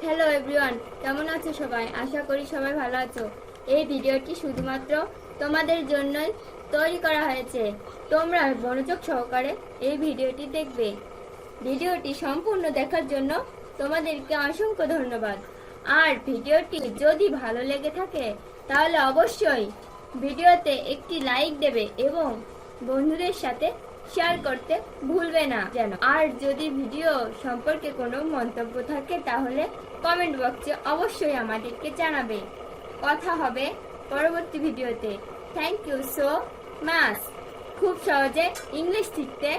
Hello everyone, কেমন আছো সবাই? আশা করি সবাই ভালো আছো। এই ভিডিওটি শুধুমাত্র তোমাদের জন্যই তৈরি করা হয়েছে। তোমরা মনোযোগ সহকারে এই ভিডিওটি দেখবে। ভিডিওটি সম্পূর্ণ দেখার জন্য তোমাদেরকে অসংখ্য ধন্যবাদ। আর ভিডিওটি যদি ভালো লেগে থাকে তাহলে অবশ্যই ভিডিওতে একটি লাইক দেবে এবং বন্ধুদের সাথে শেয়ার করতে ভুলবে না যেন। আর যদি ভিডিও সম্পর্কে কোনো মন্তব্য থাকে তাহলে কমেন্ট বক্সে অবশ্যই আমাদেরকে জানাবে। কথা হবে পরবর্তী ভিডিওতে। Thank you so much. খুব সহজে ইংলিশ শিখতে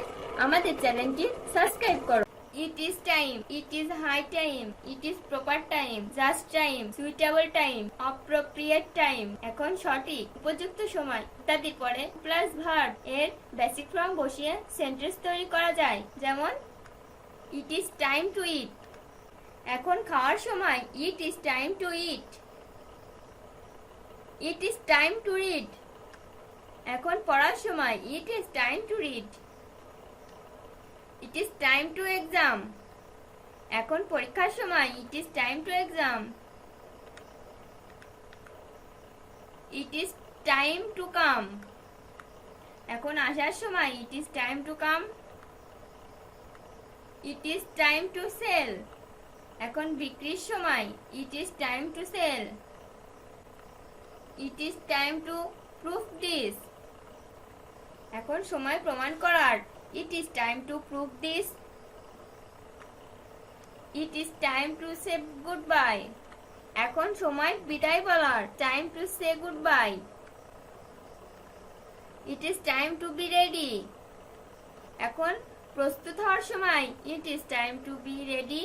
আমাদের চ্যানেলটি সাবস্ক্রাইব করো। It is time, it is high time, it is proper time, just time, suitable time, appropriate time, এখন সঠিক, উপযুক্ত সময় ইত্যাদি পরে প্লাস ভার্ব এর বেসিক ফর্ম বসিয়ে সেন্টেন্স তৈরি করা যায়। যেমন it is time to eat, এখন খাওয়ার সময়, it is time to eat, it is time to read, এখন পড়ার সময়, it is time to read, it is time to exam, এখন পরীক্ষার সময়, it is time to exam, it is time to come, এখন আসার সময়, it is time to come, it is time to sell, এখন বিক্রির সময়, it is time to sell, it is time to prove this, এখন সময় প্রমাণ করার, it is time to prove this, it is time to say goodbye, এখন সময় বিদায় বলার, time to say goodbye, it is time to be ready, এখন প্রস্তুত হওয়ার সময়, it is time to be ready,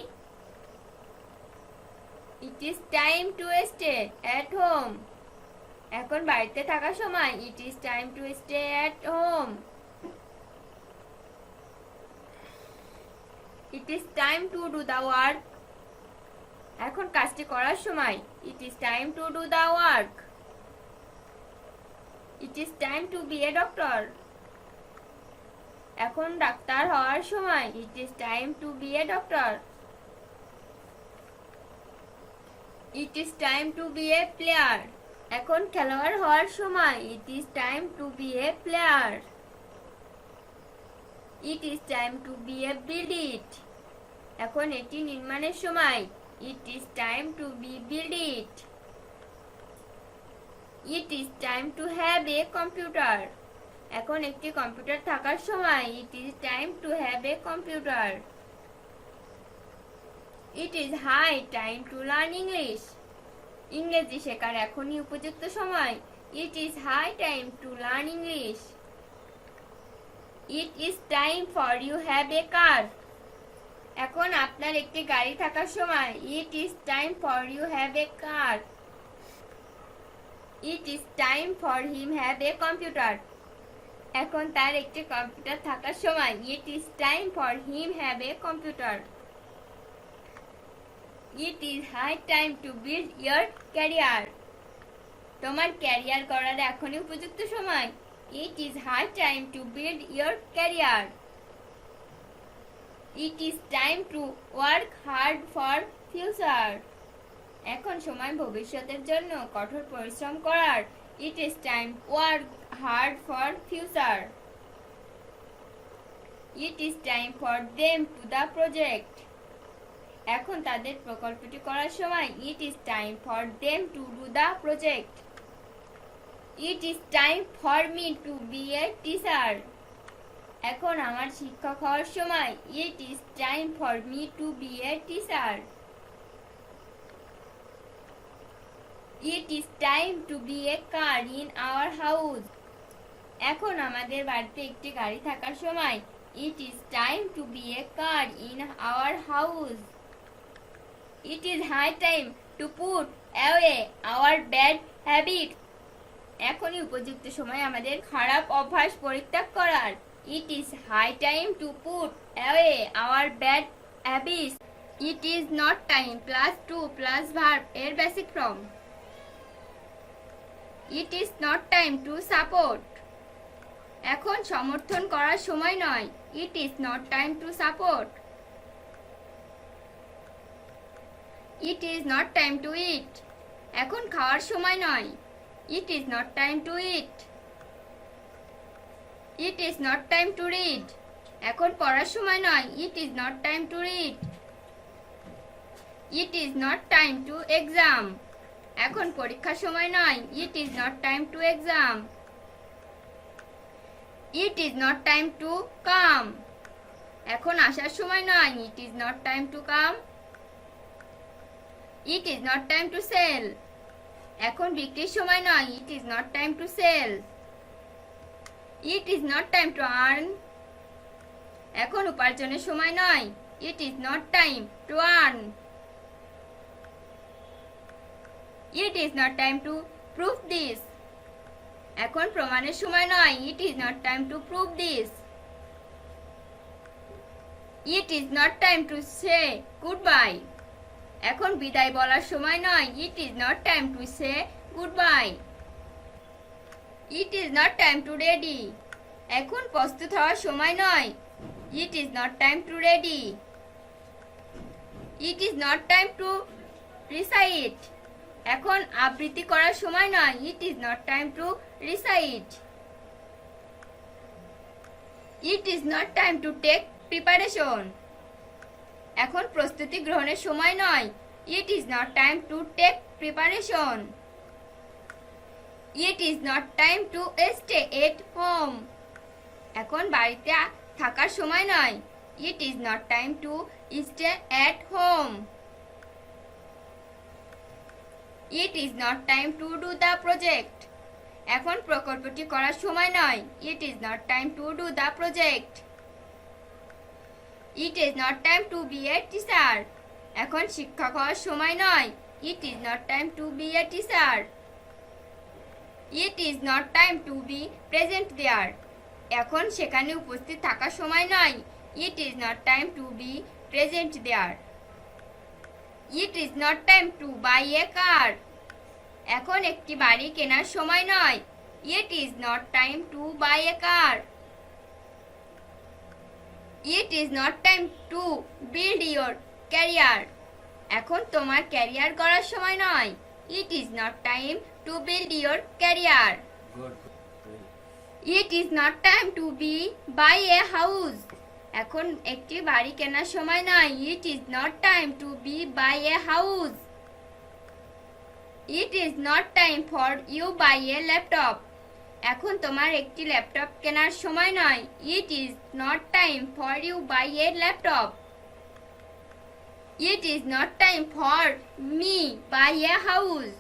it is time to stay at home, এখন বাড়িতে থাকার সময়, it is time to stay at home, it is time to do the work, এখন কাজটি করার সময়, it is time to do the work, it is time to be a doctor, এখন doctor হওয়ার সময়, it is time to be a doctor, it is time to be a player, এখন খেলোয়াড় হওয়ার সময়, it is time to be a player, it is time to be a build it, এখন এটি নির্মাণের সময়, it is time to be build it, it is time to have a computer, এখন একটি কম্পিউটার থাকার সময়, it is time to have a computer, it is high time to learn English, ইংরেজি শেখার এখনই উপযুক্ত সময়, it is high time to learn English, it is time for you have a car, এখন আপনার একটি গাড়ি থাকার সময়, it is time for you have a car, it is time for him have a computer, এখন তার একটি computer থাকার সময়, it is time for him have a computer, it is high time to build your career, তোমার career করার এখনই উপযুক্ত সময়, it is high time to build your career, it is time to work hard for future, এখন সময় ভবিষ্যতের জন্য কঠোর পরিশ্রম করার, it is time to work hard for future, it is time for them to the project, এখন তাদের প্রকল্পটি করার সময়, it is time for them to do the project, it is time for me to be a teacher, এখন আমার শিক্ষক হওয়ার সময়, it is time for me to be a teacher, it is time to be a car in our house, এখন আমাদের বাড়িতে একটি গাড়ি থাকার সময়, it is time to be a car in our house, it is high time to put away our bad habits, এখনই উপযুক্ত সময় আমাদের খারাপ অভ্যাস পরিত্যাগ করার, it is high time to put away our bad habits, it is not time plus to plus verb এর basic form, it is not time to support, এখন সমর্থন করার সময় নয়, it is not time to support, It is not time to eat. এখন খাওয়ার সময় নয়. It is not time to eat. It is not time to read. এখন পড়ার সময় নয়. It is not time to read. It is not time to exam. এখন পরীক্ষার সময় নয়. It is not time to exam. It is not time to come. এখন আসার সময় নয়. It is not time to come. It is not time to sell. এখন বিক্রির সময় নয়. It is not time to sell. It is not time to earn. এখন উপার্জনের সময় নয়. It is not time to earn. It is not time to prove this. এখন প্রমাণের সময় নয়. It is not time to prove this. It is not time to say goodbye. এখন বিদায় বলার সময় নয়. It is not time to say goodbye. It is not time to ready. এখন প্রস্তুত হওয়ার সময় নয়. It is not time to ready. It is not time to recite. এখন আবৃত্তি করার সময় নয়. It is not time to recite. It is not time to take preparation. এখন প্রস্তুতি গ্রহণের সময় নয়. It is not time to take preparation. It is not time to stay at home. এখন বাড়িতে থাকার সময় নয়. It is not time to stay at home. It is not time to do the project. এখন প্রকল্পটি করার সময় নয়. It is not time to do the project. It is not time to be a teacher. এখন শিক্ষক হওয়ার সময় নয়. It is not time to be a teacher. It is not time to be present there. এখন সেখানে উপস্থিত থাকার সময় নয়. It is not time to be present there. It is not time to buy a car. এখন একটি বাড়ি কেনার সময় নয়. It is not time to buy a car. It is not time to build your career. এখন তোমার career গড়ার সময় নয়. It is not time to build your career. It is not time to buy a house. এখন একটি বাড়ি কেনার সময় নয়. It is not time to buy a house. It is not time for you buy a laptop. এখন তোমার একটি laptop কেনার সময় নয়. It is not time for you buy a laptop. It is not time for me buy a house.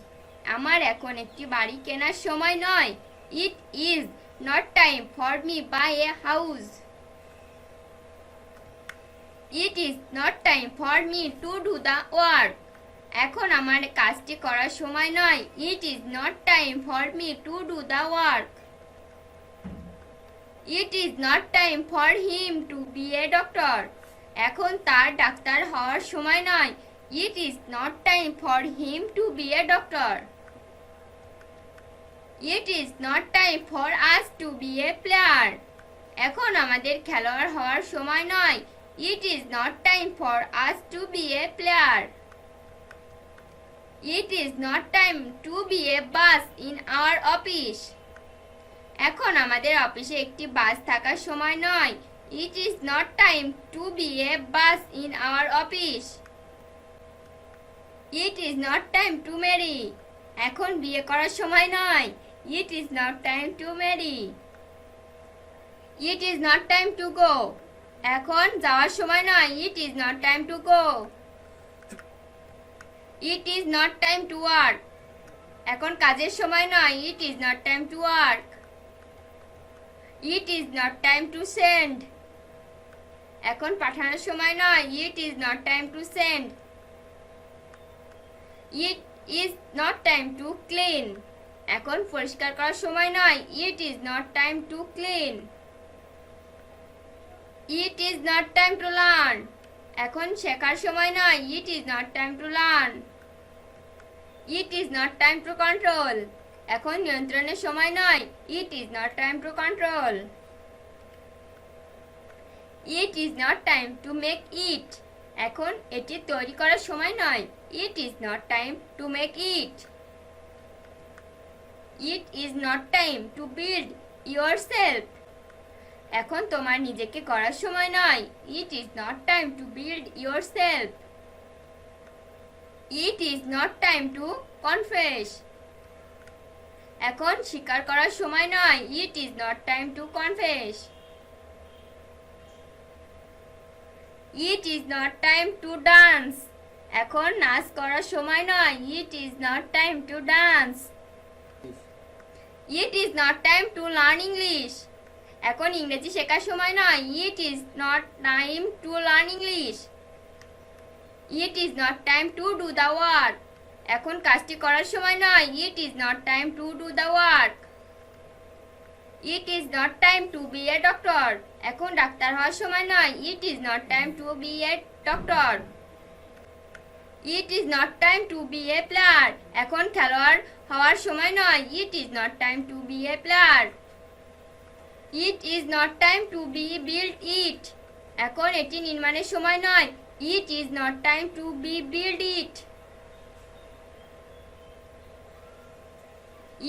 আমার এখন একটি বাড়ি কেনার সময় নয়. It is not time for me buy a house. It is not time for me to do the work. এখন আমার কাজটি করার সময় নয়. It is not time for me to do the work. It is not time for him to be a doctor. এখন তার doctor হওয়ার সময় নয়. It is not time for him to be a doctor. It is not time for us to be a player. এখন আমাদের খেলোয়াড় হওয়ার সময় নয়. It is not time for us to be a player. It is not time to be a bus in our office. এখন আমাদের অফিসে একটি বাস থাকার সময় নয়. It is not time to be a bus in our office. It is not time to marry. এখন বিয়ে করার সময় নয়. It is not time to marry. It is not time to go. এখন যাওয়ার সময় নয়. It is not time to go. It is not time to work. এখন কাজের সময় নয়. It is not time to work. It is not time to send. এখন পাঠানোর সময় নয়. It is not time to send. It is not time to clean. এখন পরিষ্কার করার সময় নয়. It is not time to clean. It is not time to learn. এখন শেখার সময় নয়. It is not time to learn. It is not time to control. এখন নিয়ন্ত্রণের সময় নয়. It is not time to control. It is not time to make it. এখন এটি তৈরি করার সময় নয়। It is not time to make it. It is not time to build yourself. এখন তোমার নিজেকে গড়ার সময় নয়। It is not time to build yourself. It is not time to confess. এখন স্বীকার করার সময় নয়। It is not time to confess. It is not time to dance. এখন নাচ করার সময় নয়। It is not time to dance. It is not time to learn English. এখন ইংরেজি শেখার সময় নয়। It is not time to learn English. It is not time to do the work. এখন কাজটি করার সময় নয়। It is not time to do the work. It is not time to be a doctor. এখন doctor হওয়ার সময় নয়। It is not time to be a doctor. It is not time to be a player. এখন খেলোয়াড় হওয়ার সময় নয়। It is not time to be a player. It is not time to be built it. এখন এটি নির্মাণের সময় নয়। It is not time to be build it.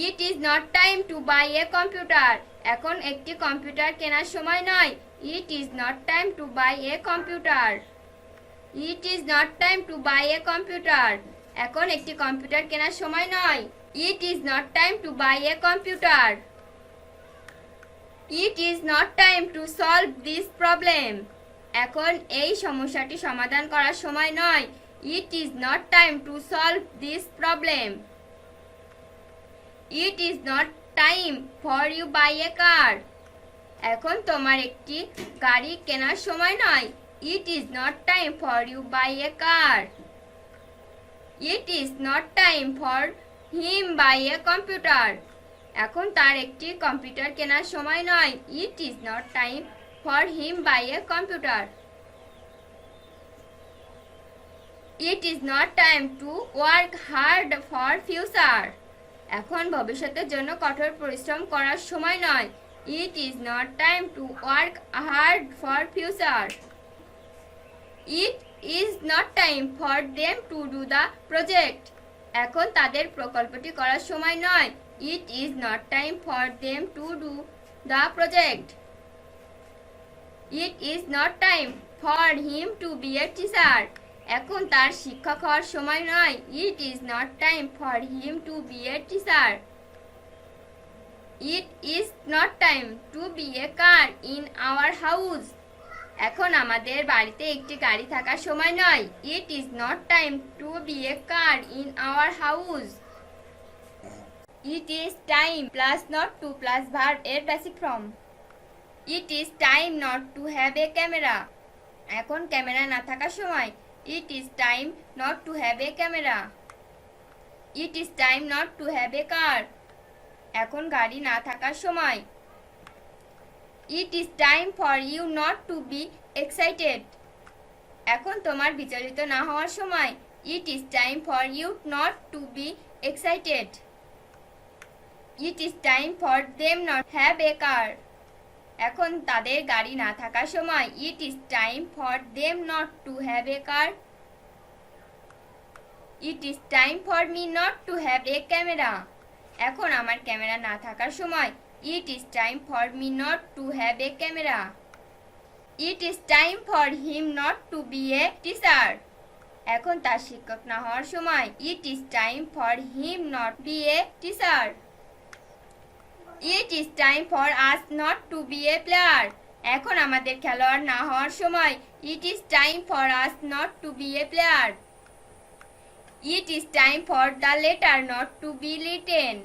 It is not time to buy a computer. এখন একটি computer কেনার সময় নয়। It is not time to buy a computer. It is not time to buy a computer. এখন একটি computer কেনার সময় নয়। It is not time to buy a computer. It is not time to solve this problem. এখন এই সমস্যাটি সমাধান করার সময় নয়। It is not time to solve this problem. It is not time for you buy a car. এখন তোমার একটি গাড়ি কেনার সময় নয়। It is not time for you buy a car. It is not time for him buy a computer. এখন তার একটি কম্পিউটার কেনার সময় নয়। It is not time for him buy a computer. It is not time to work hard for future. এখন ভবিষ্যতের জন্য কঠোর পরিশ্রম করার সময় নয়। It is not time to work hard for future. It is not time for them to do the project. এখন তাদের প্রকল্পটি করার সময় নয়। It is not time for them to do the project. It is not time for him to be a teacher. এখন তার শিক্ষক হওয়ার সময় নয়। It is not time for him to be a teacher. It is not time to be a car in our house. এখন আমাদের বাড়িতে একটি গাড়ি থাকার সময় নয়। It is not time to be a car in our house. It is time plus not to plus verb এর basic form. It is time not to have a camera. এখন ক্যামেরা না থাকার সময়। It is time not to have a camera. It is time not to have a car. এখন গাড়ি না থাকার সময়। It is time for you not to be excited. এখন তোমার বিচলিত না হওয়ার সময়। It is time for you not to be excited. It is time for them not have a car. এখন তাদের গাড়ি না থাকার সময়। It is time for them not to have a car. It is time for me not to have a camera. এখন আমার camera না থাকার সময়। It is time for me not to have a camera. It is time for him not to be a teacher. এখন তার শিক্ষক না হওয়ার সময়। It is time for him not be a teacher. It is time for us not to be a player. এখন আমাদের খেলোয়াড় না হওয়ার সময়। It is time for us not to be a player. It is time for the letter not to be written.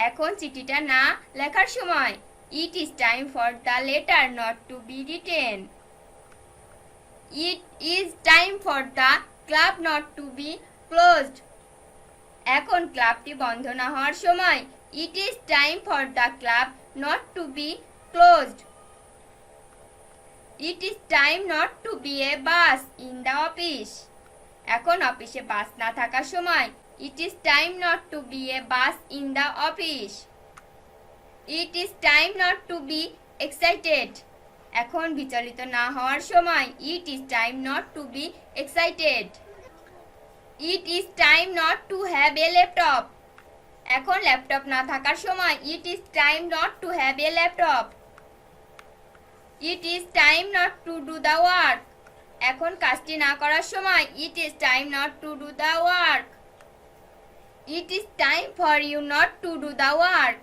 এখন চিঠিটা না লেখার সময়। It is time for the letter not to be written. It is time for the club not to be closed. এখন ক্লাবটি বন্ধ না হওয়ার সময়। It is time for the club not to be closed. It is time not to be a bus in the office. এখন অফিসে বাস না থাকার সময়। It is time not to be a bus in the office. It is time not to be excited. এখন বিচলিত না হওয়ার সময়। It is time not to be excited. It is time not to have a laptop. এখন laptop না থাকার সময়। It is time not to have a laptop. It is time not to do the work. এখন কাজটি না করার সময়। It is time not to do the work. It is time for you not to do the work.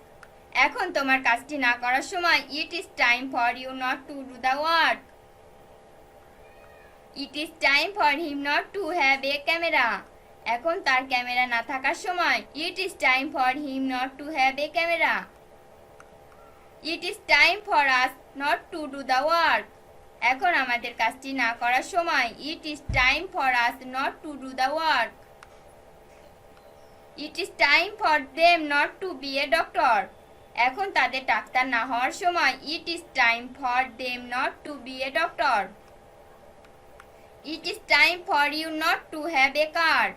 এখন তোমার কাজটি না করার সময়। It is time for you not to do the work. It is time for him not to have a camera. এখন তার camera না থাকার সময়। It is time for him not to have a camera. It is time for us not to do the work. এখন আমাদের কাজটি না করার সময়। It is time for us not to do the work. It is time for them not to be a doctor. এখন তাদের doctor না হওয়ার সময়। It is time for them not to be a doctor. It is time for you not to have a car.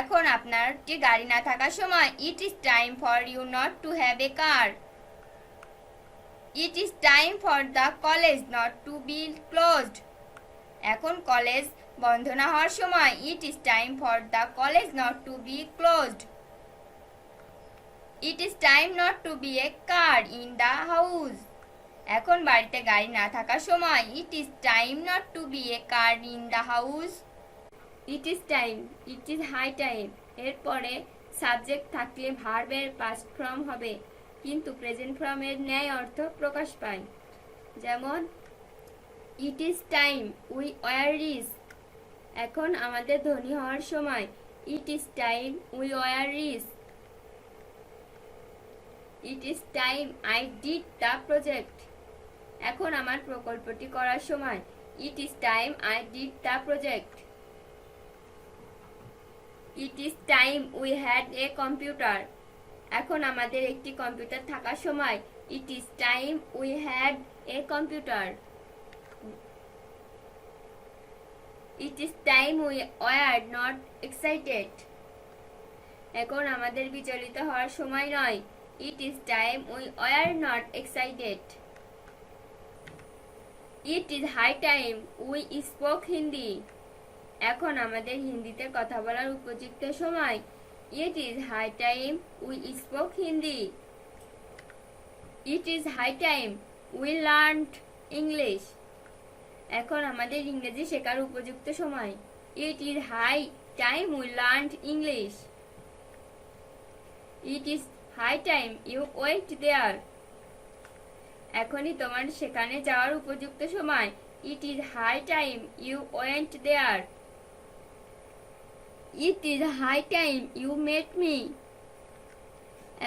এখন আপনার যে গাড়ি না থাকার সময়। It is time for you not to have a car. It is time for the college not to be closed. এখন college বন্ধ না হওয়ার সময়। It is time for the college not to be closed. It is time not to be a car in the house. এখন বাড়িতে গাড়ি না থাকার সময়। It is time not to be a car in the house. It is time. It is high time. এরপরে subject থাকলে ভার্বের past form হবে, কিন্তু প্রেজেন্ট ফর্মের ন্যায় অর্থ প্রকাশ পায়। যেমন It is time we were rich. এখন আমাদের ধনী হওয়ার সময়। It is time we were rich. It is time I did the project. এখন আমার প্রকল্পটি করার সময়। It is time I did the project. It is time we had a computer. এখন আমাদের একটি কম্পিউটার থাকার সময়। It is time we had a computer. It is time we were not excited. এখন আমাদের বিচলিত হওয়ার সময় নয়। It is time we were not excited. It is high time we spoke Hindi. এখন আমাদের হিন্দিতে কথা বলার উপযুক্ত সময়। It is high time we spoke Hindi. It is high time we learned English. এখন আমাদের ইংরেজি শেখার উপযুক্ত সময়। It is high time we learned English. It is high time you went there. এখনই তোমার সেখানে যাওয়ার উপযুক্ত সময়। It is high time you went there. It is high time you met me.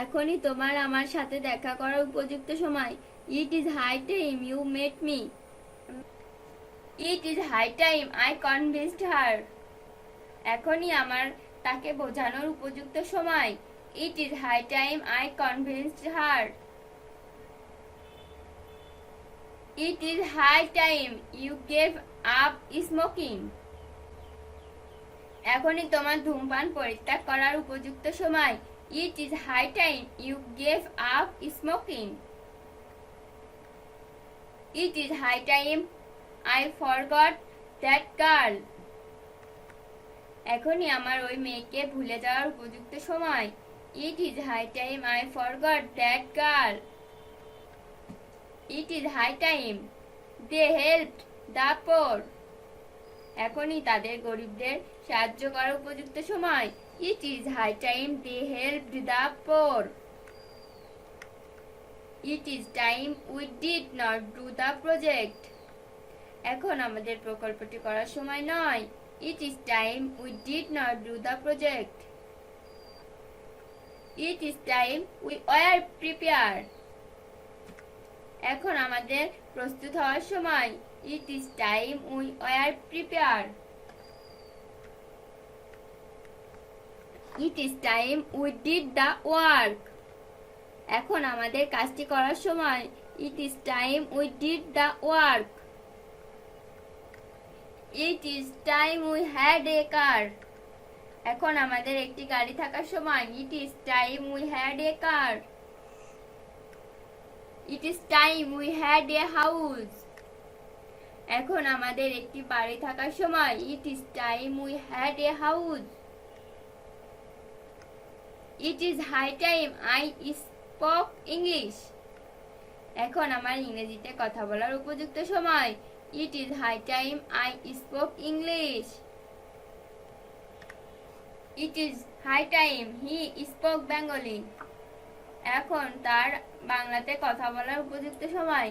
এখনই তোমার আমার সাথে দেখা করার উপযুক্ত সময়। It is high time you met me. It is high time I convinced her. এখনই আমার তাকে বোঝানোর উপযুক্ত সময়। It is high time I convinced her. It is high time you gave up smoking. এখনই তোমার ধূমপান পরিত্যাগ করার উপযুক্ত সময়। It is high time you gave up smoking. It is high time I forgot that girl. এখনই আমার ওই মেয়েকে ভুলে যাওয়ার উপযুক্ত সময়। It is high time I forgot that girl. It is high time they helped the poor. এখনই তাদের গরিবদের সাহায্য করার উপযুক্ত সময়। It is high time they helped the poor. It is time we did not do the project. এখন আমাদের প্রকল্পটি করার সময় নয়। It is time we did not do the project. It is time we were prepared. এখন আমাদের প্রস্তুত হওয়ার সময়। It is time we were prepared. It is time we did the work. এখন আমাদের কাজটি করার সময়। It is time we did the work. It is time we had a car. এখন আমাদের একটি গাড়ি থাকার সময়। It is time we had a car. It is time we had a house. এখন আমাদের একটি বাড়ি থাকার সময়। It is time we had a house. It is high time I spoke English. এখন আমার ইংরেজিতে কথা বলার উপযুক্ত সময়। It is high time I spoke English. It is high time he spoke Bengali. এখন তার বাংলাতে কথা বলার উপযুক্ত সময়।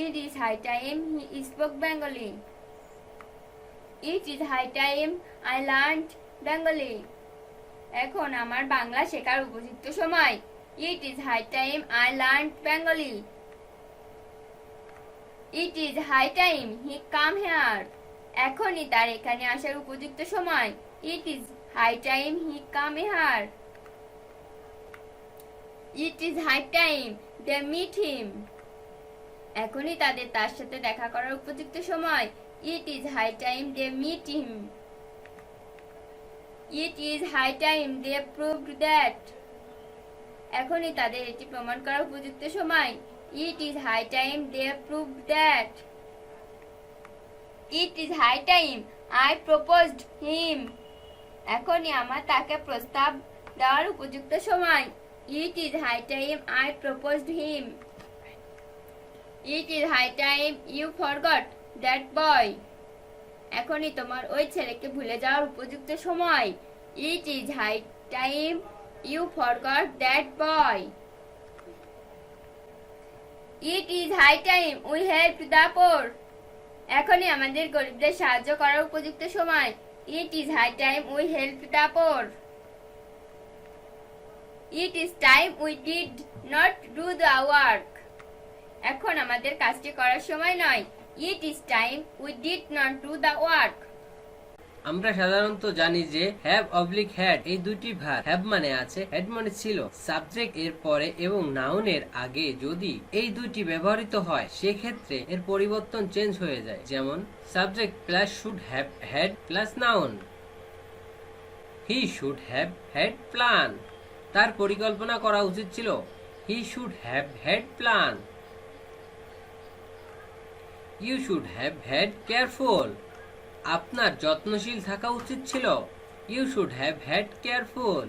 It is high time he spoke Bengali. It is high time I learned Bengali. এখন আমার বাংলা শেখার উপযুক্ত সময়। It is high time I learned Bengali. It is high time he come here. এখনই তার এখানে আসার উপযুক্ত সময়। It is high time he come here. It is high time they meet him. এখনই তার সাথে দেখা করার উপযুক্ত সময়। It is high time they meet him. It is high time they proved that. এখনই তাদের এটি প্রমাণ করার উপযুক্ত সময়। It is high time they proved that. It is high time I proposed him. এখনই আমার তাকে প্রস্তাব দেওয়ার উপযুক্ত সময়। It is high time I proposed him. It is high time you forgot that boy. এখনই তোমার ওই ছেলেকে ভুলে যাওয়ার উপযুক্ত সময়। It is high time you forgot that boy. It is high time we help the poor. এখনই আমাদের গরিবদের সাহায্য করার উপযুক্ত সময়। It is high time we help the poor. It is time we did not do the work. এখন আমাদের কাজটি করার সময় নয়। ইট is time we did not do the work. আমরা সাধারণত জানি যে হ্যাভ অবলিক হ্যাড এই দুটি ভার্ব। হ্যাভ মানে আছে, হ্যাড মানে ছিল। সাবজেক্ট এর পরে এবং নাউনের আগে যদি এই দুইটি ব্যবহৃত হয় সেক্ষেত্রে এর পরিবর্তন চেঞ্জ হয়ে যায়। যেমন subject plus should have had plus noun. He should have had plan. তার পরিকল্পনা করা উচিত ছিল। He should have had plan. You should have had careful. আপনার যত্নশীল থাকা উচিত ছিল। You should have had careful.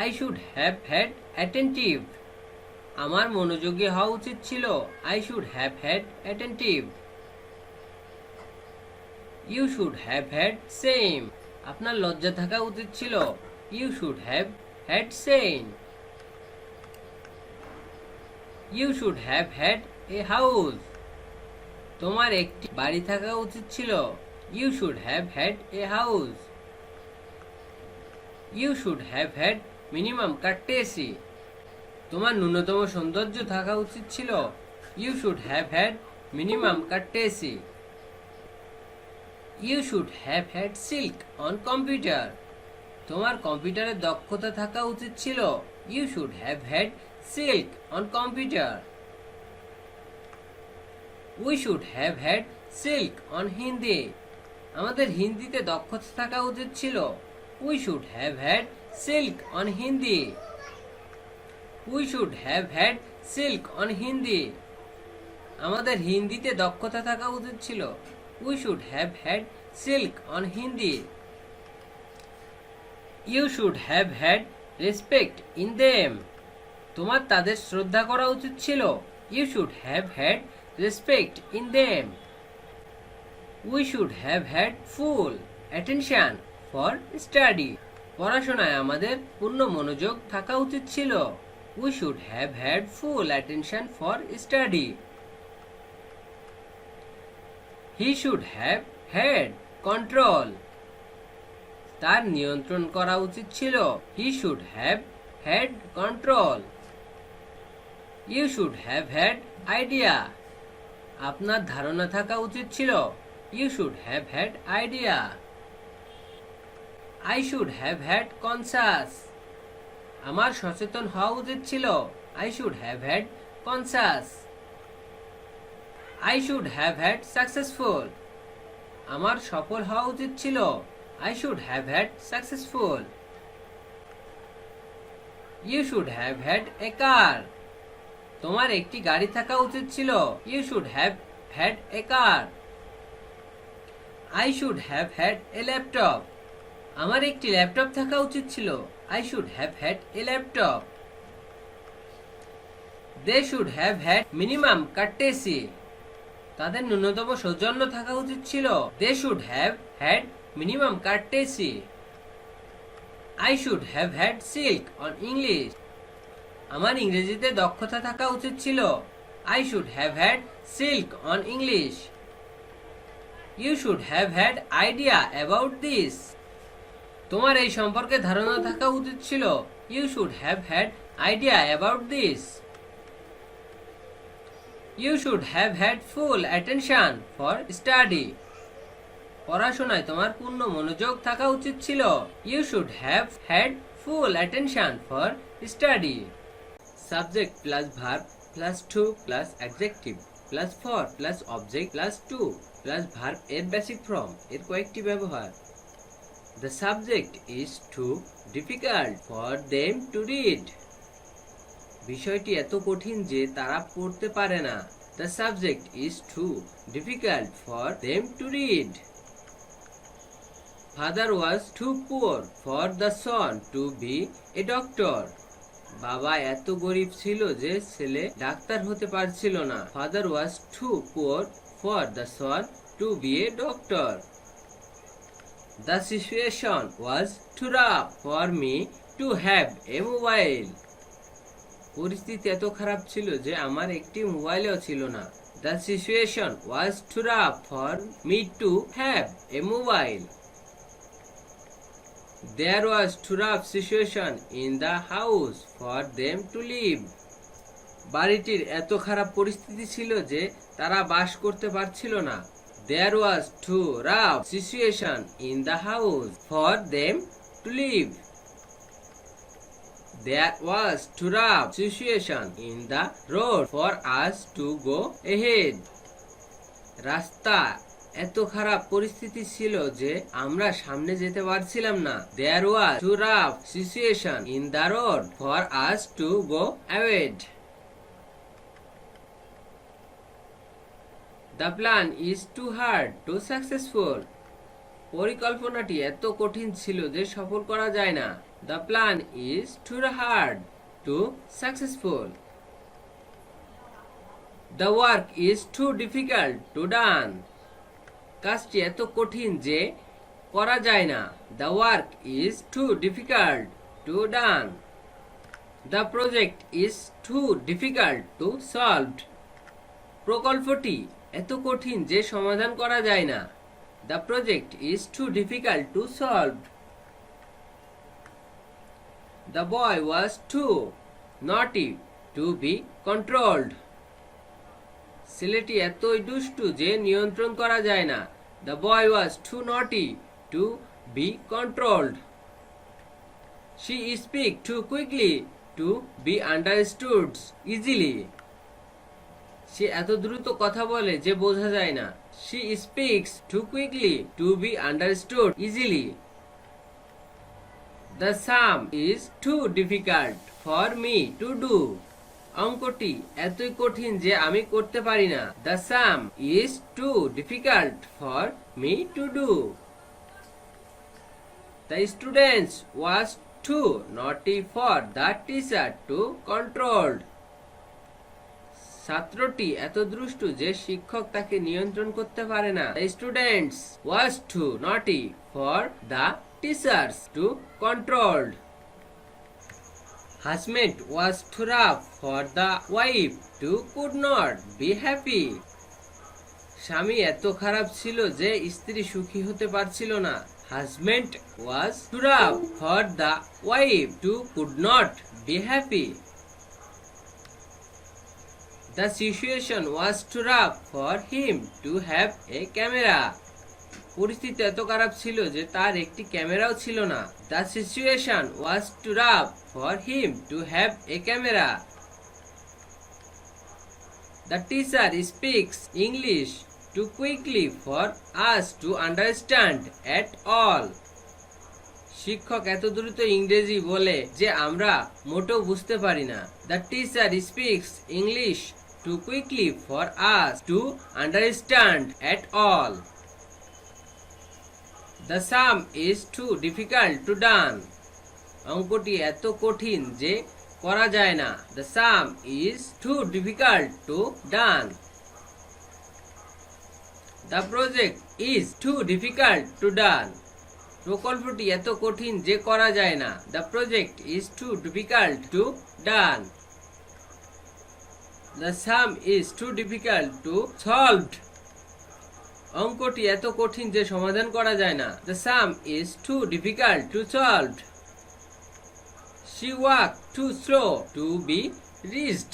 I should have had attentive. আমার মনোযোগী হওয়া উচিত ছিল। I should have had attentive. You should have had shame. আপনার লজ্জা থাকা উচিত ছিল। You should have had same. You should have had a house. তোমার একটি বাড়ি থাকা উচিত ছিল। You should have had a house. You should have had minimum courtesy. তোমার ন্যূনতম সৌন্দর্য থাকা উচিত ছিল। You should have had minimum courtesy. You should have had সিল্ক অন কম্পিউটার। তোমার কম্পিউটারে দক্ষতা থাকা উচিত ছিল। ইউ শুড হ্যাভ হ্যাড সিল্ক on computer. We should have had সিল্ক অন হিন্দি। আমাদের হিন্দিতে দক্ষতা থাকা উচিত ছিল। উই শুড হ্যাভ হ্যাড সিল্ক on Hindi. We should have had সিল্ক অন হিন্দি। আমাদের হিন্দিতে দক্ষতা থাকা উচিত ছিল। উই শুড হ্যাভ হ্যাড সিল্ক on Hindi. You should have had respect in them. তোমার তাদের শ্রদ্ধা করা উচিত ছিল। You should have had respect in them. We should have had full attention for study. পড়াশোনায় আমাদের পূর্ণ মনোযোগ থাকা উচিত ছিল। We should have had full attention for study. He should have had control. তার নিয়ন্ত্রণ করা উচিত ছিল। He should have had control. You should have had idea. আপনার ধারণা থাকা উচিত ছিল। You should have had idea. I should have had conscious. আমার সচেতন হওয়া উচিত ছিল। I should have had conscious. I should have had successful. আমার সফল হওয়া উচিত ছিল। I should have had successful. You should have had a car. তোমার একটি গাড়ি থাকা উচিত ছিল। You should have had a car. I should have had a laptop. আমার একটি ল্যাপটপ থাকা উচিত ছিল। I should have had a laptop. They should have had minimum courtesy. তাদের ন্যূনতম সৌজন্য থাকা উচিত ছিল। They should have had minimum courtesy. I should have had সিল্ক অন ইংলিশ। আমার ইংরেজিতে দক্ষতা থাকা উচিত ছিল। আই শুড হ্যাভ হ্যাড সিল্ক on English. You should have had idea about this. তোমার এই সম্পর্কে ধারণা থাকা উচিত ছিল। You should have had idea about this. You should have had full attention for study. পড়াশোনায় তোমার পূর্ণ মনোযোগ থাকা উচিত ছিল। You should have had full attention for study. Subject plus verb plus to plus adjective plus for plus object plus to plus verb এর basic form এর কয়েকটি ব্যবহার। The subject is too difficult for them to read. বিষয়টি এত কঠিন যে তারা পড়তে পারে না। The subject is too difficult for them to read. Father was too poor for the son to be a doctor. বাবা এত গরিব ছিল যে ছেলে ডাক্তার হতে পারছিল না। Father was too poor for the son to be a doctor. The situation was too rough for me to have a mobile. পরিস্থিতি এত খারাপ ছিল যে আমার একটি মোবাইলও ছিল না। The situation was too rough for me to have a mobile. There was too rough situation in the house for them to live. বাড়িটির এত খারাপ পরিস্থিতি ছিল যে তারা বাস করতে পারছিল না। There was too rough situation in the house for them to live. There was too rough situation in the road for us to go ahead. রাস্তা এত খারাপ পরিস্থিতি ছিল যে আমরা সামনে যেতে পারছিলাম না। There was too rough situation in the road for us to go ahead. The plan is too hard to successful. পরিকল্পনাটি এত কঠিন ছিল যে সফল করা যায় না। The plan is too hard to successful. The work is too difficult to done. কাজটি এত কঠিন যে করা যায় না। The work is too difficult to done. The project is too difficult to solve. প্রকল্পটি এত কঠিন যে সমাধান করা যায় না। The project is too difficult to solve. The boy was too naughty to be controlled. ছেলেটি এতই দুষ্টু যে নিয়ন্ত্রণ করা যায় না। The boy was too naughty to be controlled. She speaks too quickly to be understood easily. সে এত দ্রুত কথা বলে যে বোঝা যায় না। She speaks too quickly to be understood easily. The sum is too difficult for me to do. অঙ্কটি এতই কঠিন যে আমি করতে পারি না। The sum is too difficult for me to do. The students was too naughty for the teacher to control. ছাত্রটি এত দুষ্টু যে শিক্ষক তাকে নিয়ন্ত্রণ করতে পারে না। The students was too naughty for the teachers to control. Husband was too rough for the wife to could not be happy. স্বামী এত খারাপ ছিল যে স্ত্রী সুখী হতে পারছিল না। Husband was too rough for the wife to could not be happy. The situation was too rough for him to have a camera. পরিস্থিতি এত খারাপ ছিল যে তার একটি ক্যামেরাও ছিল না। The situation was too rough for him to have a camera. The teacher speaks English too quickly for us to understand at all. শিক্ষক এত দ্রুত ইংরেজি বলে যে আমরা মোটেও বুঝতে পারি না। The teacher speaks English too quickly for us to understand at all. The sum is too difficult to done. অঙ্কটি এত কঠিন যে করা যায় না। The sum is too difficult to done. The project is too difficult to done. প্রকল্পটি এত কঠিন যে করা যায় না। The project is too difficult to done. The sum is too difficult to solved. অঙ্কটি এত কঠিন যে সমাধান করা যায় না। The sum is too difficult to solved. She walked too slow to be reached.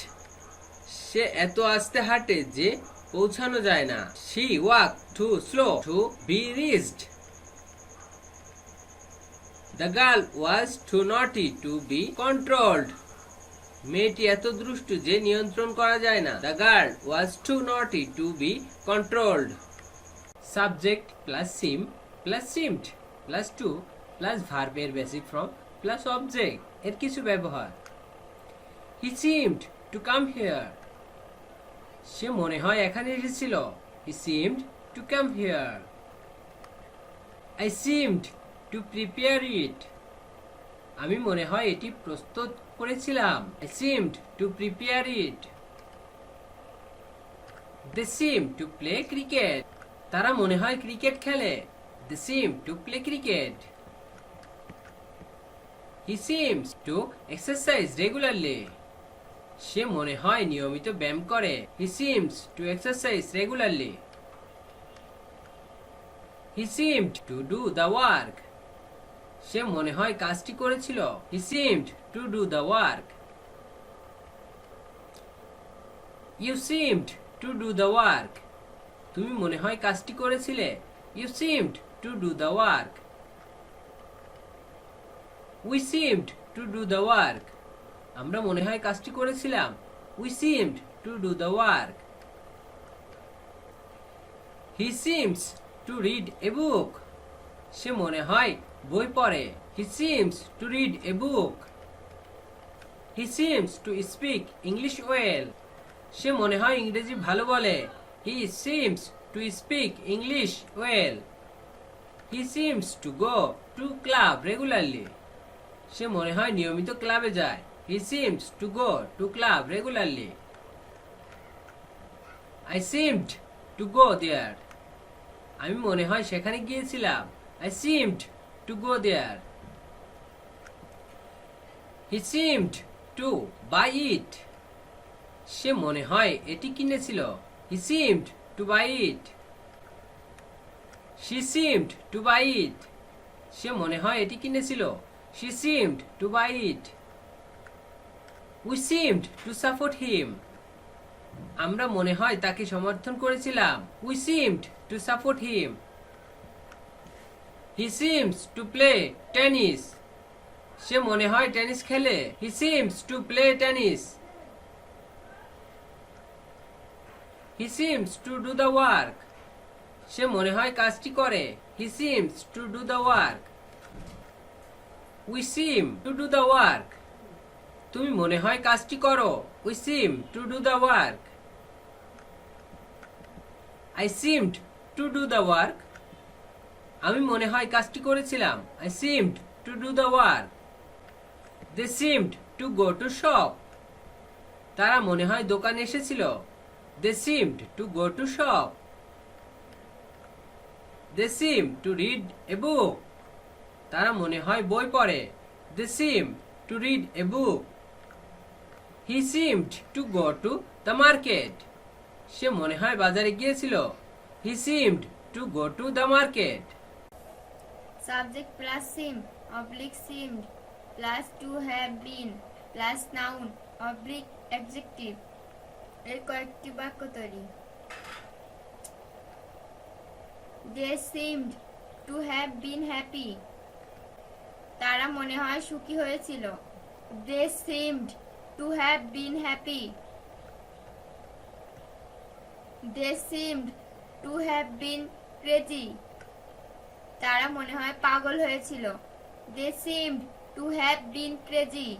সে এত আস্তে হাঁটে যে পৌঁছানো যায় না। She walked too slow to be reached. The girl was too naughty to be controlled. মেয়েটি এত দুষ্টু যে নিয়ন্ত্রণ করা যায় না। The girl was too naughty to be controlled. Subject plus sim plus seemed plus to plus verb এর basic form plus object এর কিছু ব্যবহার। He seemed to come here. সে মনে হয় এখানে এসেছিল। He seemed to come here. I seemed to prepare it. আমি মনে হয় এটি প্রস্তুত করেছিলাম। I seemed to prepare it. They seem to play cricket. তারা মনে হয় ক্রিকেট খেলে। They seem to play cricket. He seems to exercise regularly. সে মনে হয় নিয়মিত ব্যায়াম করে। He seems to exercise regularly. He seemed to do the work. সে মনে হয় কাজটি করেছিল। He seemed to do the work. You seemed to do the work. তুমি মনে হয় কাজটি করেছিলে। You seemed to do the work. We seemed to do the work. আমরা মনে হয় কাজটি করেছিলাম। We seemed to do the work. He seems to read a book. সে মনে হয় বই পড়ে। He seems to read a book. He seems to speak English well. সে মনে হয় ইংরেজি ভালো বলে। He seems to speak English well. He seems to go to club regularly. সে মনে হয় নিয়মিত ক্লাবে যায়। He seems to go to club regularly. I seemed to go there. আমি মনে হয় সেখানে গিয়েছিলাম। I seemed to go there. He seemed to buy it. সে মনে হয় এটি কিনেছিল। He seemed to buy it. She seemed to buy it. সে মনে হয় এটি কিনেছিল। She seemed to buy it. We seemed to support him. আমরা মনে হয় তাকে সমর্থন করেছিলাম। We seemed to support him. He seems to play tennis. সে মনে হয় টেনিস খেলে। He seems to play tennis. He seems to do the work. সে মনে হয় কাজটি করে। He seems to do the work. We seem to do the work. তুমি মনে হয় কাজটি করো। We seem to do the work. I seemed to do the work. আমি মনে হয় কাজটি করেছিলাম। I seemed to do the work. They seemed to go to shop. তারা মনে হয় দোকানে এসেছিল। They seemed to go to shop. They seem to read a book. তারা মনে হয় বই পড়ে। They seem to read a book. He seemed to go to the market. সে মনে হয় বাজারে গিয়েছিল। He seemed to go to the market. Subject plus sim oblique seemed plus to have been plus noun oblique adjective এর কয়েকটি বাক্য তৈরি। They seemed to have been happy. তারা মনে হয় সুখী হয়েছিল। They seemed to have been happy. They seemed to have been crazy. তারা মনে হয় পাগল হয়েছিল। They seemed to have been crazy.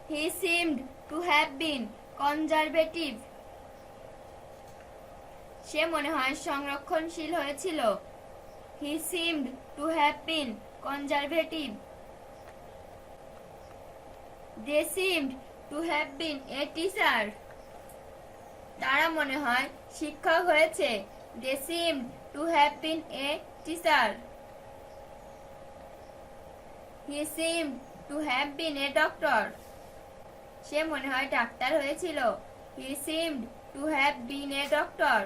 He seemed to have been conservative. সে মনে হয় সংরক্ষণশীল হয়েছিল। He seemed to have been conservative. They seemed to have been a teacher. তারা মনে হয় শিক্ষক হয়েছে। They seemed to have been a teacher. He seemed to have been a doctor. সে মনে হয় ডাক্তার হয়েছিল। He seemed to have been a doctor.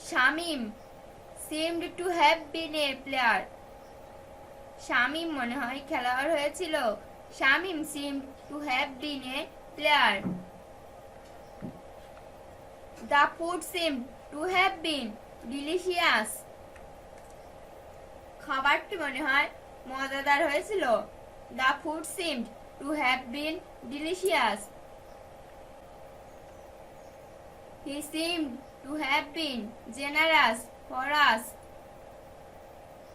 Shamim seemed to have been a player. Shamim মনে হয় খেলোয়াড় হয়েছিল। Shamim seemed to have been a player. The food seemed to have been delicious. খাবারটি মনে হয় মজাদার হয়েছিল। The food seemed to have been delicious. He seemed to have been generous for us.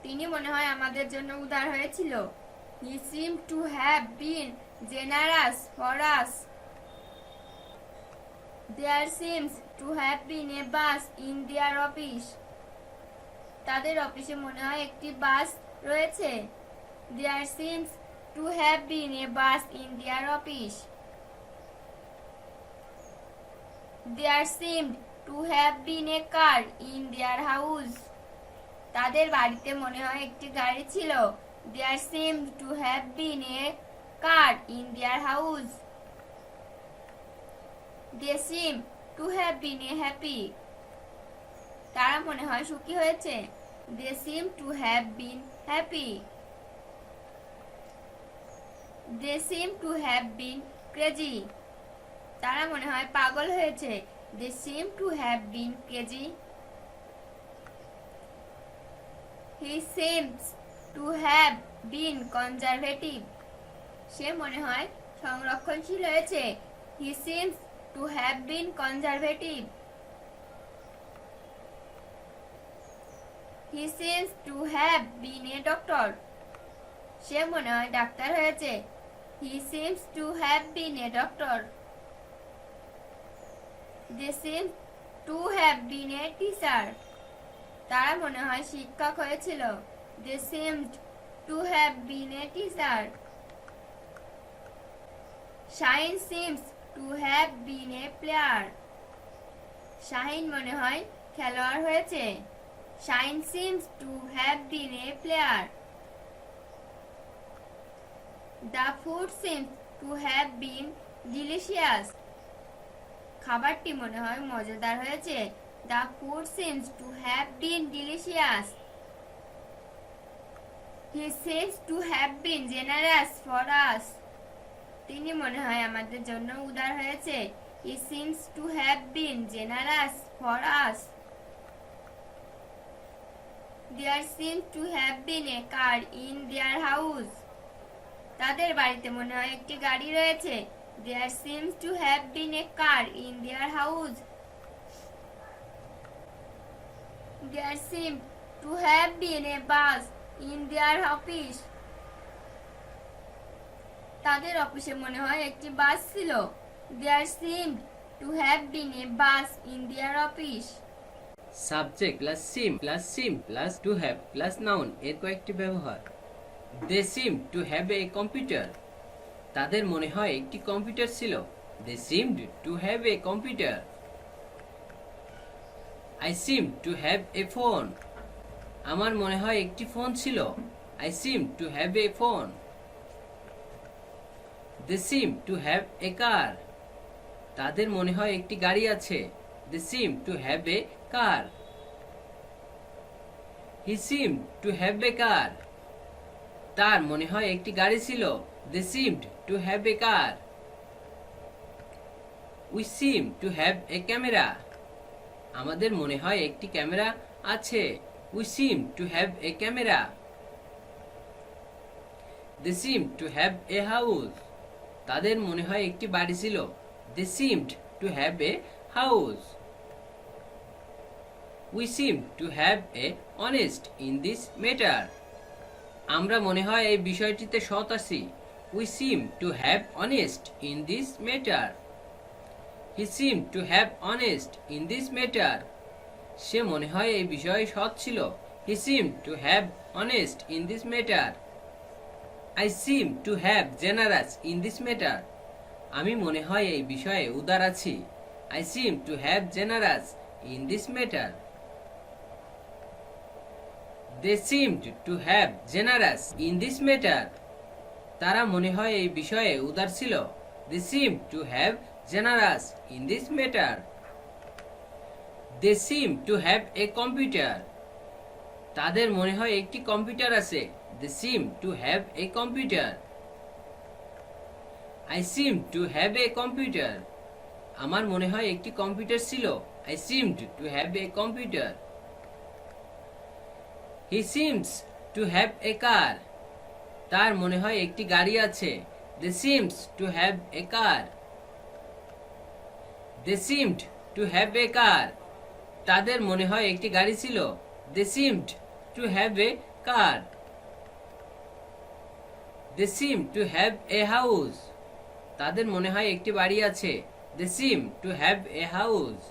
তিনি মনে হয় আমাদের জন্য উদার হয়েছিল। He seemed to have been generous for us. There seems to have been a bus in their office. তাদের অফিসে মনে হয় একটি বাস রয়েছে। There seems to have been a bus in their office. There seemed to have been a car in their house. তাদের বাড়িতে মনে হয় একটি গাড়ি ছিল। There seemed to have been a car in their house. They seem to have been a happy. তারা মনে হয় সুখী হয়েছে। They seem to have been happy. They seem to have been crazy. তারা মনে হয় পাগল হয়েছে। They seem to have been crazy. He seems to have been conservative. সে মনে হয় সংরক্ষণশীল হয়েছে। He seems to have been conservative. He seems to have been a doctor. সে মনে হয় ডাক্তার হয়েছে। He seems to have been a doctor. They seem to have been a teacher. তারা মনে হয় শিক্ষক হয়েছিল। They seemed to have been a teacher. Shaheen seems to have been a player. Shahin মনে হয় খেলোয়াড় হয়েছে। Shaheen seems to have been a player. The food seems to have been delicious. খাবারটি মনে হয় মজাদার হয়েছে। The food seems to have been delicious. He seems to have been generous for us. তিনি মনে হয় আমাদের জন্য উদার হয়েছে। He seems to have been generous for us. There seems to have been a car in their house. তাদের বাড়িতে মনে হয় একটি গাড়ি রয়েছে। There seems to have been a car in their house. There seemed to have been a bus in their office. তাদের অফিসে মনে হয় একটি বাস ছিল। There seemed to have been a bus in their office. Subject plus SIM plus to have plus noun এর কয়েকটি ব্যবহার। They seem to have a computer. তাদের মনে হয় একটি কম্পিউটার ছিল। They seemed to have a computer. I seem to have a phone. আমার মনে হয় একটি ফোন ছিল। I seem to have a phone. They seem to have a car. তাদের মনে হয় একটি গাড়ি আছে। They seem to have a car. He seemed to have a car. তার মনে হয় একটি গাড়ি ছিল। They seemed to have a car. We seem to have a camera. আমাদের মনে হয় একটি ক্যামেরা আছে। We seem to have a camera. They seem to have a house. তাদের মনে হয় একটি বাড়ি ছিল। They seemed to have a house. We seem to have a honest in this matter. আমরা মনে হয় এই বিষয়টিতে সৎ আছি। We seem to have honest in this matter. He seemed to have honest in this matter. সে মনে হয় এই বিষয়ে সৎ ছিল। He seemed to have honest in this matter. I seem to have generous in this matter. আমি মনে হয় এই বিষয়ে উদার আছি। I seem to have generous in this matter. They seemed to have generous in this matter. তারা মনে হয় এই বিষয়ে উদার ছিল। They seem to have generous in this matter. They seem to have a computer. তাদের মনে হয় একটি কম্পিউটার আছে। They seem to have a computer. I seem to have a computer. আমার মনে হয় একটি কম্পিউটার ছিল। I seemed to have a computer. He seems to have a car. তার মনে হয় একটি গাড়ি আছে। They seems to have a car. They seemed to have a car. তাদের মনে হয় একটি গাড়ি ছিল। They seemed to have a car. They seem to have a house. তাদের মনে হয় একটি বাড়ি আছে। They seem to have a house.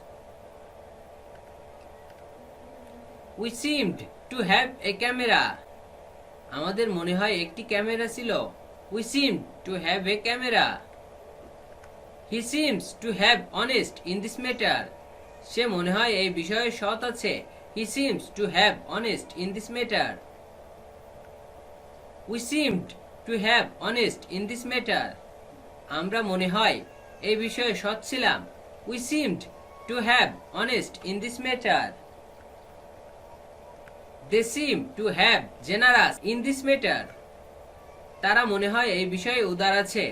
We seemed to have a camera. আমাদের মনে হয় একটি ক্যামেরা ছিল। We seemed to have a camera. He seems to have honest in this matter. সে মনে হয় এই বিষয়ে সৎ আছে। He seems to have honest in this matter. We seemed to have honest in this matter. আমরা মনে হয় এই বিষয়ে সৎ ছিলাম। We seemed to have honest in this matter. They seem to have generous in this matter. তারা মনে হয় এই বিষয়ে উদার আছে।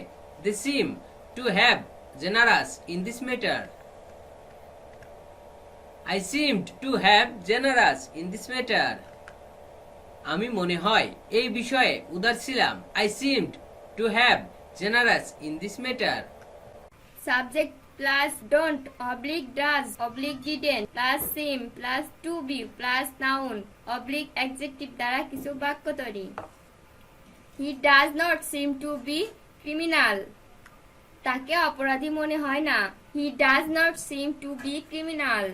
They seem to have generous in this matter. I seemed to have generous in this matter. আমি মনে হয় এই বিষয়ে উদার ছিলাম। I seemed to have generous in this matter. Subject plus don't oblique does oblique didn't plus seem plus to be plus noun oblique adjective দ্বারা কিছু বাক্য তৈরি। He does not seem to be criminal. তাকে অপরাধী মনে হয় না। He does not seem to be criminal.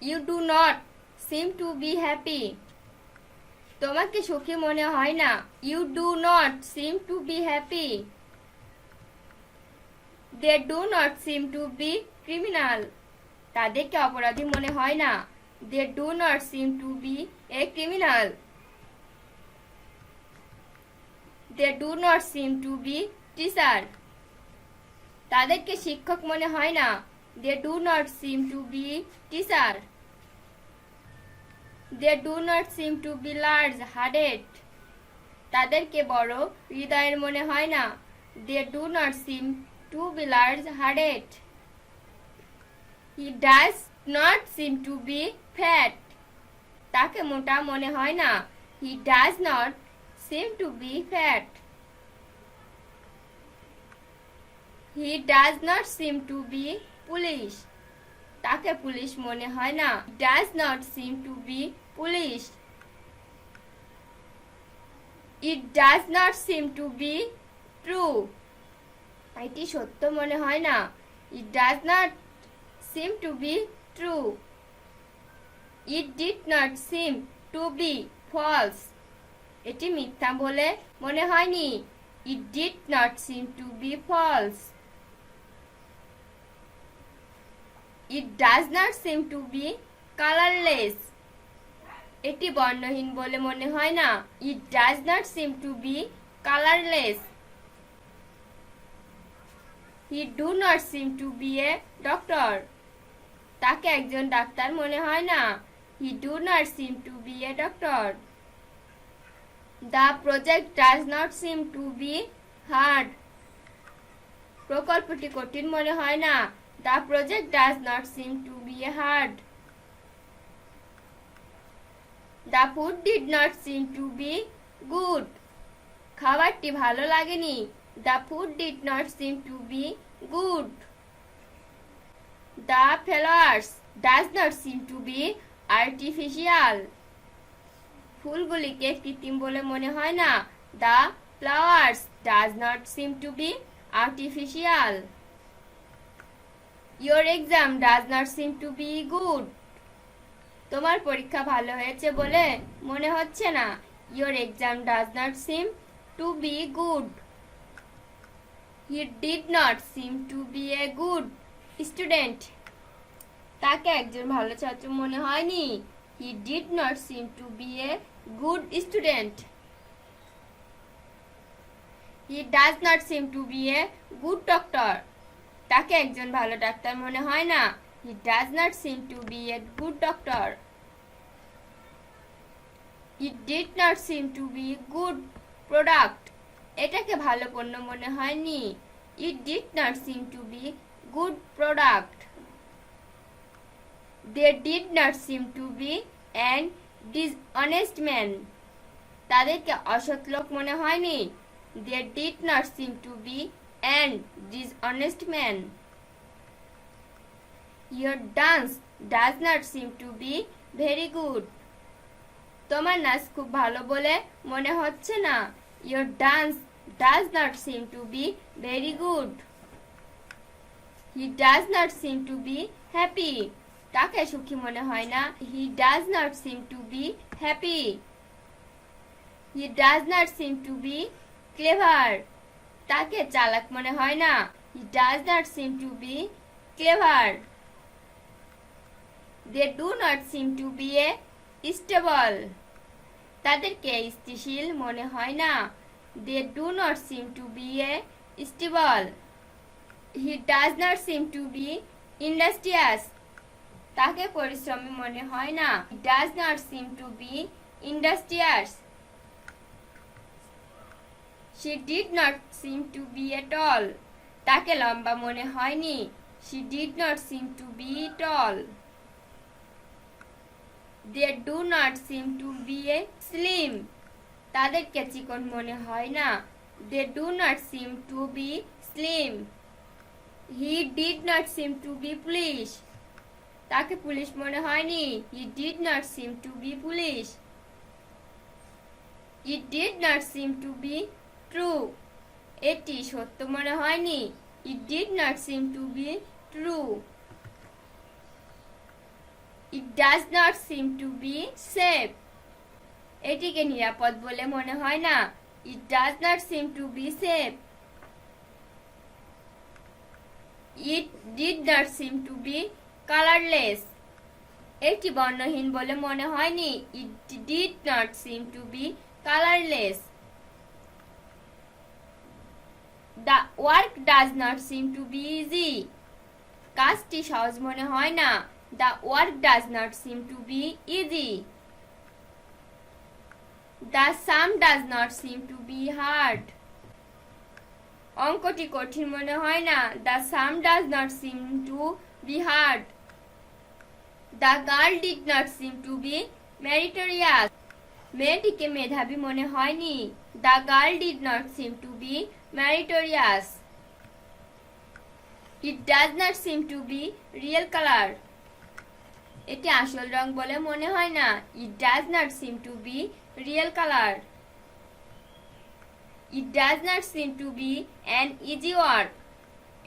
You do not seem to be happy. তোমাকে সুখী মনে হয় না। You do not seem to be happy. They do not seem to be criminal. তাদেরকে অপরাধী মনে হয় না। They do not seem to be a criminal. They do not seem to be teacher. তাদেরকে শিক্ষক মনে হয় না। They do not seem to be teacher. They do not seem to be large hearted. তাদেরকে বড় হৃদয়ের মনে হয় না। They do not seem to be large hearted. He does not seem to be fat. তাকে মোটা মনে হয় না। He does not seem to be fat. He does not seem to be foolish. তাকে পুলিশ মনে হয় না। He does not seem to be foolish. It does not seem to be true. এটি সত্য মনে হয় না। It does not seem to be true. It did not seem to be false. এটি মিথ্যা বলে মনে হয়নি। It did not seem to be false. It does not seem to be colorless. এটি বর্ণহীন বলে মনে হয় না। It does not seem to be colorless. He do not seem to be a doctor. তাকে একজন ডাক্তার মনে হয় না। He do not seem to be a doctor. The project does not seem to be hard. প্রকল্পটি কঠিন মনে হয় না। The project does not seem to be hard. The food did not seem to be good. খাবারটি ভালো লাগেনি। The food did not seem to be good. The flowers does not seem to be artificial. ফুলগুলিকে কৃত্রিম বলে মনে হয় না। The flowers does not seem to be artificial. Your exam does not seem to be good. তোমার পরীক্ষা ভালো হয়েছে বলে মনে হচ্ছে না। Your exam does not seem to be good. He did not seem to be a good student. তাকে একজন ভালো ছাত্র মনে হয়নি। He did not seem to be a good student. He does not seem to be a good doctor. তাকে একজন ভালো doctor মনে হয় না। He does not seem to be a good doctor. It did not seem to be a good product. এটাকে ভালো পণ্য মনে হয়নি। It did not seem to be good product. They did not seem to be an dishonest man. তাদেরকে অসৎ লোক মনে হয়নি। They did not seem to be an dishonest man. Your dance does not seem to be very good. তোমার নাচ খুব ভালো বলে মনে হচ্ছে না। Your dance does not seem to be very good. He does not seem to be happy. তাকে সুখী মনে হয় না। He does not seem to be happy. He does not seem to be clever. তাকে চালাক মনে হয় না। He does not seem to be clever. They do not seem to be a stable. তাদেরকে স্থিতিশীল মনে হয় না। They do not seem to be a stable. He does not seem to be industrious. তাকে পরিশ্রমী মনে হয় না। He does not seem to be industrious. She did not seem to be tall. তাকে লম্বা মনে হয়নি। She did not seem to be tall. They do not seem to be slim. তাদেরকে চিকন মনে হয় না। They do not seem to be slim. He did not seem to be foolish. তাকে পুলিশ মনে হয়নি। He did not seem to be foolish. It did not seem to be true. এটি সত্য মনে হয়নি। It did not seem to be true. It does not seem to be safe. এটিকে নিরাপদ বলে মনে হয় না। It does not seem to be safe. It did not seem to be colorless. এটি বর্ণহীন বলে মনে হয়নি। It did not seem to be colorless. The work does not seem to be easy. কাজটি সহজ মনে হয় না। The work does not seem to be easy. The sum does not seem to be hard. অঙ্কটি কঠিন মনে হয় না। The sum does not seem to be hard. The girl did not seem to be meritorious. মেয়েটিকে মেধাবী মনে হয়নি। The girl did not seem to be meritorious. It does not seem to be real color. এটি আসল রং বলে মনে হয় না। It does not seem to be real color. It does not seem to be an easy work.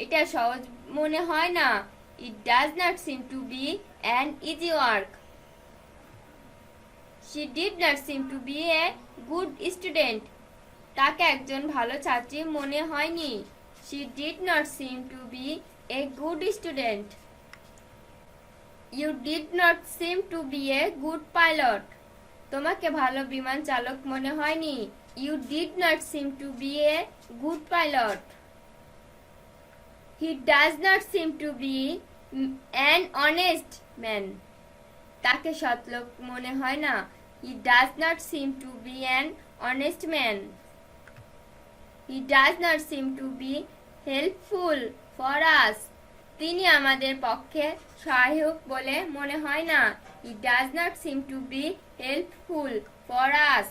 এটা সহজ মনে হয় না। It does not seem to be an easy work. She did not seem to be a good student. তাকে একজন ভালো ছাত্রী মনে হয়নি। She did not seem to be a good student. You did not seem to be a good pilot. তোমাকে ভালো বিমান চালক মনে হয়নি। You did not seem to be a good pilot. He does not seem to be an honest man. তাকে সৎ লোক মনে হয় না। He does not seem to be an honest man. He does not seem to be helpful for us. তিনি আমাদের পক্ষে সহায়ক বলে মনে হয় না। He does not seem to be helpful for us.